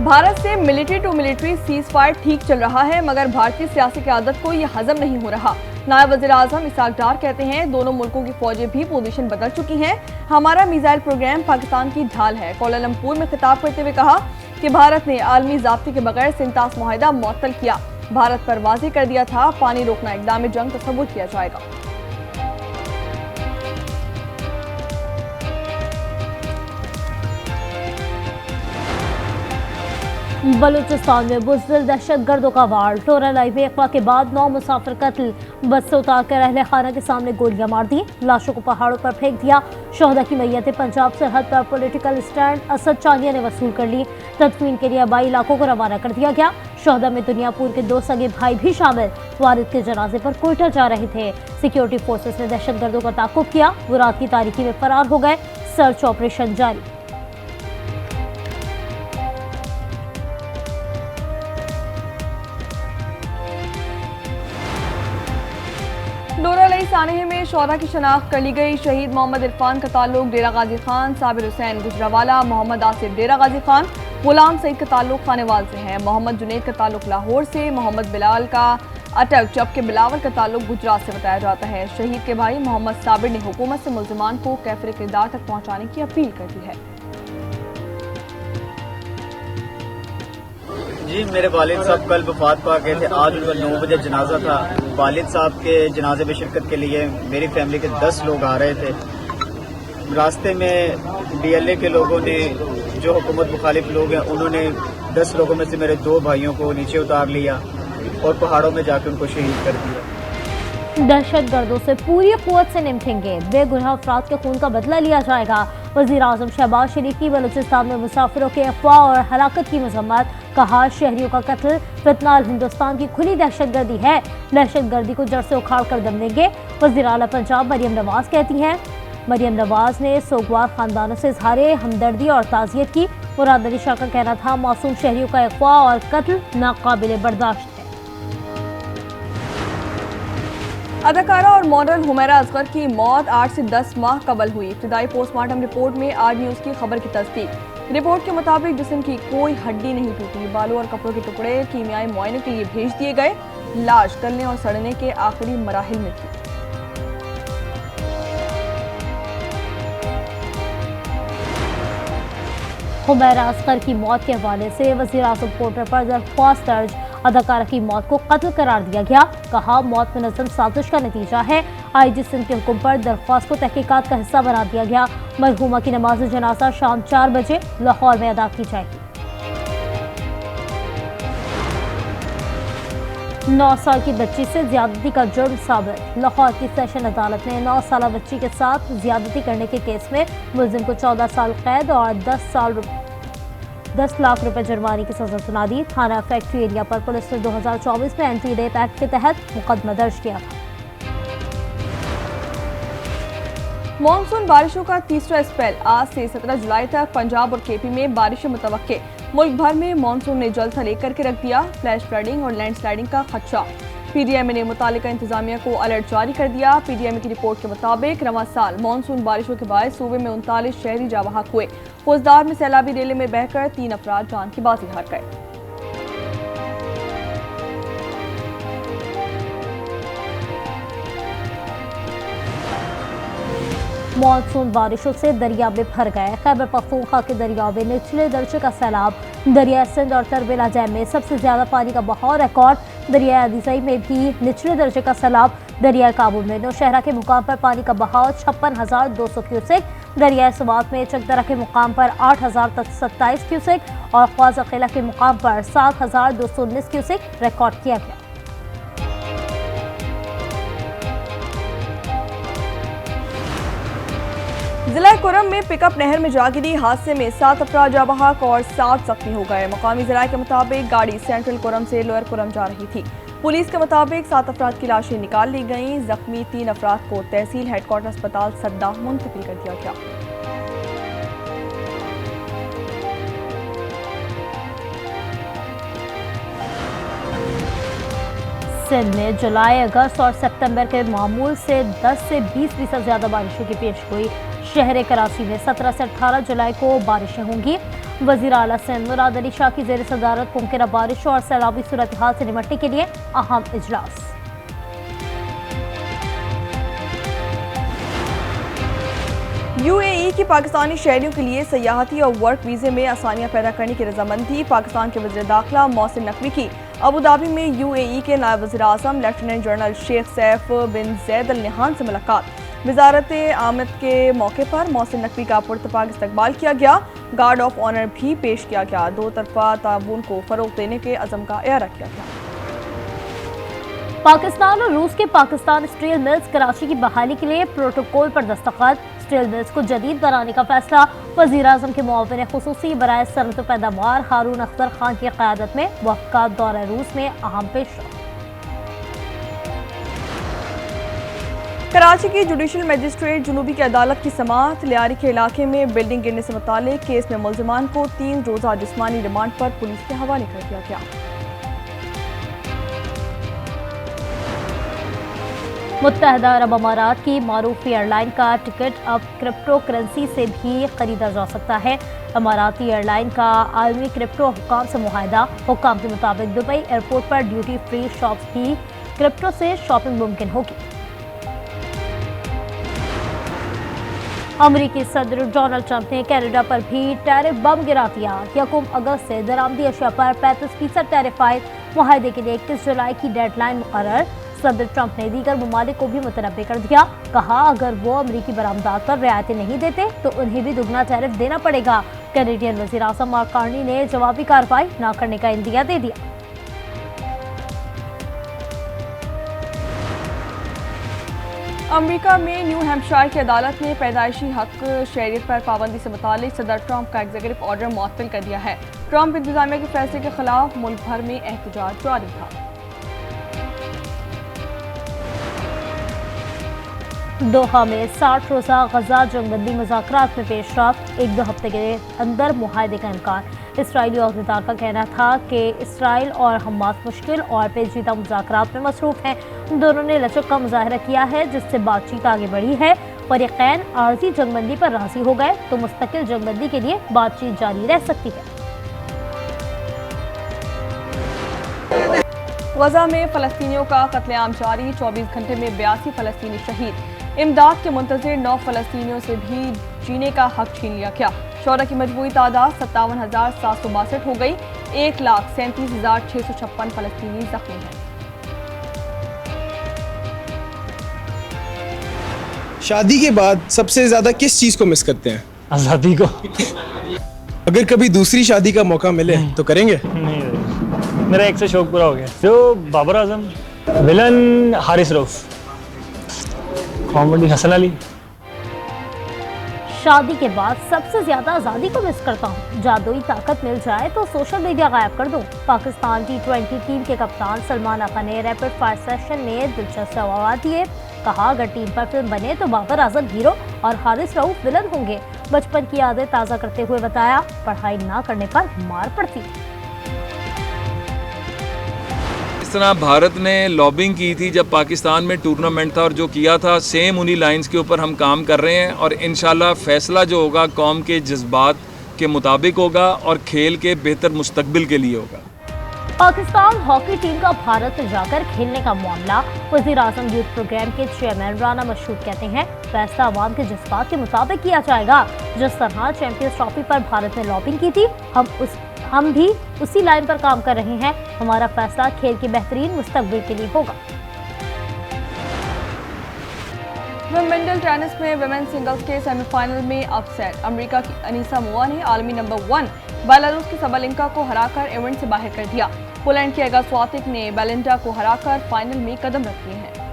भारत से military to military ceasefire ठीक चल रहा है, मगर भारतीय सियासी क़यादत को यह हजम नहीं हो रहा। नायब वज़ीर आज़म इसाक डार कहते हैं, दोनों मुल्कों की फौजें भी पोजीशन बदल चुकी हैं। हमारा मिसाइल प्रोग्राम पाकिस्तान की ढाल है। कोलालमपुर में खिताब करते हुए कहा कि भारत ने आलमी ज़ाब्ते के बगैर सिंतास मुआहिदा मुअत्तल किया। भारत पर वाज़ेह कर दिया था, पानी रोकना इक़दाम जंग तस्वुर किया जाएगा। बलूचिस्तान में बुज़दिल दहशतगर्दों का वार। टोरालाई में अगवा के बाद 9 मुसाफिर कत्ल। बस से उतारकर अहले खाना के सामने गोलियां मार दी, लाशों को पहाड़ों पर फेंक दिया। शोहदा की मैयतें पंजाब सरहद पर पॉलिटिकल स्टैंड असद चानिया ने वसूल कर ली। तदफीन के लिए आबाई इलाकों को रवाना कर दिया गया। शोहदा में दुनियापुर के 2 सगे भाई भी शामिल। वारिद के जनाजे पर कोयटा जा रहे थे। सिक्योरिटी फोर्सेस ने दहशतगर्दों का ताकुब किया, वो रात की तारीकी में फरार हो गए। सर्च ऑपरेशन जारी। डोरालाई सानहे में शोहदा की शनाख्त कर ली गई। शहीद मोहम्मद इरफान का ताल्लुक डेरा गाजी खान, साबिर हुसैन गुजरावाला, मोहम्मद आसिफ डेरा गाजी खान, गुलाम सईद का ताल्लुक खानेवाल से है। मोहम्मद जुनैद का ताल्लुक लाहौर से, मोहम्मद बिलाल का अटक, जबकि बिलावल का ताल्लुक गुजरात से बताया जाता है। शहीद के भाई मोहम्मद साबिर ने हुकूमत से मुल्जिमान को कैफिर किरदार तक पहुँचाने की अपील कर दी है। जी, मेरे वालिद साहब कल वफात पा गए थे। आज उनका 9 बजे जनाजा था। वालिद साहब के जनाजे में शिरकत के लिए मेरी फैमिली के 10 लोग आ रहे थे। रास्ते में DLA के लोगों ने, जो हुकूमत मुखालिफ लोग हैं, उन्होंने 10 लोगों में से मेरे 2 भाइयों को नीचे उतार लिया और पहाड़ों में जाकर उनको शहीद कर दिया। दहशतगर्दों से पूरी कुव्वत से निपटेंगे, बेगुनाह अफराद के खून का बदला लिया जाएगा। वज़ीर आज़म शहबाज शरीफ की बलूचिस्तान में मुसाफिरों के अफवाह और हलाकत की मजम्मत। कहा, शहरियों का कत्ल फितनाल हिंदुस्तान की खुली दहशतगर्दी है। दहशतगर्दी को जड़ से उखाड़ कर दम देंगे। वज़ीर आला पंजाब मरियम नवाज कहती हैं। मरियम नवाज ने सोगवार खानदानों से इजहार हमदर्दी और ताज़ियत की। मुराद अली शाह का कहना था, मासूम शहरियों का अफवाह और कत्ल नाकाबिले बर्दाश्त है। अदाकारा और मॉडल हुमैरा असगर की मौत 8 से 10 माह कबल हुई। इब्तिदाई पोस्टमार्टम रिपोर्ट में आज न्यूज़ की खबर की तस्दीक। रिपोर्ट के मुताबिक जिस्म की कोई हड्डी नहीं टूटी। बालों और कपड़ों के टुकड़े कीमियाई मुआयने के लिए भेज दिए गए। लाश गलने और सड़ने के आखिरी मराहिल में थी। हुमैरा असगर की मौत के हवाले से वज़ीर आज़म पोर्टल पर दरख्वास्त दर्ज। अदाकारा की मौत को कत्ल करार दिया गया। कहा, मौत मुनज़्ज़म साजिश का नतीजा है। IG सिंध के हुक्म पर दरख्वास्त को तहकीकात का हिस्सा बना दिया गया। मरहूमा की नमाज जनाजा शाम 4 बजे लाहौर में अदा की जाएगी। 9 साल की बच्ची से ज्यादती का जुर्म साबित। लाहौर की सेशन अदालत ने 9 साल बच्ची के साथ ज्यादती करने के केस में मुलजिम को 14 साल कैद और 10 लाख रुपए जुर्माने की सजा सुना दी। थाना फैक्ट्री एरिया पर पुलिस ने 2024 में एंटी रेप एक्ट के तहत मुकदमा दर्ज किया था। मानसून बारिशों का तीसरा स्पेल। आज से 17 जुलाई तक पंजाब और KP में बारिशें मुतवक्के। मुल्क भर में मानसून ने जल थल कर के रख दिया। फ्लैश फ्लडिंग और लैंडस्लाइडिंग का खदशा। PDM ने मुतालिका इंतजामिया को अलर्ट जारी कर दिया। PDM की रिपोर्ट के मुताबिक रवां साल मानसून बारिशों के बाद सूबे में 39 शहरी जावहाक हुए। फौजदार में सैलाबी रेले में बहकर 3 अफराद जान की बाजी हार गए। मानसून बारिशों से दरियाबे भर गए। खैबर पख्तूनख्वा के दरियाबे निचले दर्जे का सैलाब। दरिया सिंध और तरबेला डैम में सबसे ज्यादा पानी का बहाव रिकॉर्ड। दरिया अदीसई में भी निचले दर्जे का सैलाब। दरिया काबुल में नौशहरा के मुकाम पर पानी का बहाव 56,200 क्यूसेक। दरिया सवात में चकदरा के मुकाम पर 8,027 क्यूसेक और ख्वाजा किला के मुकाम पर 7,219 क्यूसेक रिकॉर्ड किया गया। जिला कुरम में पिकअप नहर में जा गिरी। हादसे में 7 अफराद जाबहाक और 7 जख्मी हो गए। मकामी ज़राए के मुताबिक गाड़ी सेंट्रल कुरम से लोअर कुरम जा रही थी। पुलिस के मुताबिक 7 अफराद की लाशें निकाल ली गईं। जख्मी 3 अफराद को तहसील हेडक्वार्टर अस्पताल सद्दा मुंतकिल कर दिया गया। सिंध में जुलाई, अगस्त और सितंबर के मामूल से 10 से 20% ज्यादा बारिशों की पेश गोई। शहर कराची में 17 से 18 जुलाई को बारिशें होंगी। वजीर आला सिंध मुराद अली शाह की जेर सदारत मुमकिन बारिशों और सैलाबी सूरत हाल से निपटने के लिए अहम इजलास। यूएई की पाकिस्तानी शहरियों के लिए सयाहती और वर्क वीज़े में आसानियां पैदा करने की रजामंदी पाकिस्तान के वज़ीर दाखिला मोहसिन नकवी की अबू धाबी में यूएई के नायब वज़ीर आज़म लेफ्टिनेंट जनरल शेख सैफ बिन जैद अल नहान से मुलाकात। वजारत आमद के मौके पर मोहसिन नकवी का पुरतपाक इस्तकबाल किया गया। गार्ड ऑफ ऑनर भी पेश किया गया। दो तरफा ताउन को फ़रोग़ देने के अज़म का इयारा किया गया। पाकिस्तान और रूस के पाकिस्तान स्टील मिल्स कराची की बहाली के लिए प्रोटोकॉल पर दस्तखत। स्टील मिल्स को जदीद बनाने का फैसला। वज़ीर आज़म के मुआविन ख़ुसूसी बराए सनअत पैदावार हारून अख्तर खान की क़यादत में वफ़द का दौरा रूस में अहम पेशरफ्त। कराची की जुडिशल मजिस्ट्रेट जुनूबी की अदालत की समाअत। लियारी के इलाके में बिल्डिंग गिरने से मुतालिक केस में मुल्ज़िमान को 3 रोज़ा जिस्मानी रिमांड पर पुलिस के हवाले कर दिया गया। मुत्तहदा अरब अमारात की मारूफ एयरलाइन का टिकट अब क्रिप्टो करेंसी से भी खरीदा जा सकता है। अमाराती एयरलाइन का आलमी क्रिप्टो हुक्काम से मुआहदा। हुक्काम के मुताबिक दुबई एयरपोर्ट पर ड्यूटी फ्री शॉप्स भी क्रिप्टो से शॉपिंग मुमकिन होगी। अमरीकी सदर डोनाल्ड ट्रंप ने कनाडा पर भी टैरिफ बम गिरा दिया। 1 अगस्त से दरामदी अशिया पर 35% टैरिफ आयद। मुआहदे के लिए 31 जुलाई की डेडलाइन मुकर्रर। सदर ट्रंप ने दीगर ममालिक को भी मुतनब्बे कर दिया। कहा अगर वो अमरीकी बरामदात पर रियायतें नहीं देते तो उन्हें भी दुगना टैरिफ देना पड़ेगा। कैनेडियन वज़ीर आज़म मार्क कार्नी ने जवाबी कार्रवाई न करने का इंदिया दे दिया। अमेरिका में न्यू हैम्पशायर की अदालत ने पैदाइशी हक शहरियत पर पाबंदी से मुतालिक सदर ट्रंप का एग्जीक्यूटिव ऑर्डर मुअत्तल कर दिया है। ट्रंप इंतजामिया के फैसले के खिलाफ मुल्क भर में एहतजाज जारी था। दोहा में 60 रोज़ा गजा जंगबंदी मुज़ाकरात में पेशरफ्त। 1-2 हफ्ते के अंदर मुआहदे का इम्कान। इसराइली अहदेदार का कहना था कि इसराइल और हमास मुश्किल और पेचीदा मुज़ाकरात में मसरूफ़ हैं। दोनों ने लचक का मुजाहरा किया है जिससे बातचीत आगे बढ़ी है। फरीक़ैन आर्जी जंगबंदी पर राज़ी हो गए तो मुस्तकिल जंगबंदी के लिए बातचीत जारी रह सकती है। गजा में फ़लस्तीनियों का कत्लेआम जारी। 24 घंटे में 82 फ़लस्तीनी शहीद। इमदाद के मुंतज़िर 9 फ़लस्तीनियों से भी जीने का हक छीन लिया गया। शोहदा की मजमूई तादाद 57,762 हो गई। 1,37,656 फ़लस्तीनी ज़ख्मी हैं। शादी के बाद सबसे ज्यादा किस चीज को मिस करते हैं? आज़ादी को। अगर कभी दूसरी शादी का मौका मिले तो करेंगे? नहीं, मेरा एक से शौक पूरा हो गया। तो बाबर आजम, विलन हारिस रऊफ, कॉमेडी हसन अली। शादी के बाद सबसे ज्यादा आज़ादी को मिस करता हूँ। जादुई ताकत मिल जाए तो सोशल मीडिया गायब कर दूँ। पाकिस्तान T20 टीम के कप्तान सलमान आका ने रैपिड फायर सेशन में दिलचस्प जवाब दिए। कहा अगर टीम पर फिल्म बने तो बाबर आजम हीरो और हारिस रऊफ विलन होंगे। बचपन की यादें ताज़ा करते हुए बताया पढ़ाई ना करने पर मार पड़ती। इस तरह भारत ने लॉबिंग की थी जब पाकिस्तान में टूर्नामेंट था और जो किया था सेम उन्हीं लाइंस के ऊपर हम काम कर रहे हैं और इंशाल्लाह फैसला जो होगा कौम के जज्बात के मुताबिक होगा और खेल के बेहतर मुस्तकबिल के लिए होगा। पाकिस्तान हॉकी टीम का भारत में जाकर खेलने का मामला। वज़ीर आज़म यूथ प्रोग्राम के चेयरमैन राना मशहूद कहते हैं फैसला अवाम के जज्बात के मुताबिक किया जाएगा। जिस तरह चैंपियंस ट्रॉफी पर भारत ने लॉबिंग की थी हम भी उसी लाइन पर काम कर रहे हैं। हमारा फैसला खेल के बेहतरीन मुस्तकबिल के लिए होगा। विंबलडन टेनिस में विमेन सिंगल्स के सेमीफाइनल में अपसेट। अमेरिका की अनीसा मोआ ने आलमी नंबर 1 बेलारूस की सबलिंका को हराकर इवेंट से बाहर कर दिया। पोलैंड की एगा स्वातिक ने बेलिंडा को हराकर फाइनल में कदम रख दिए हैं।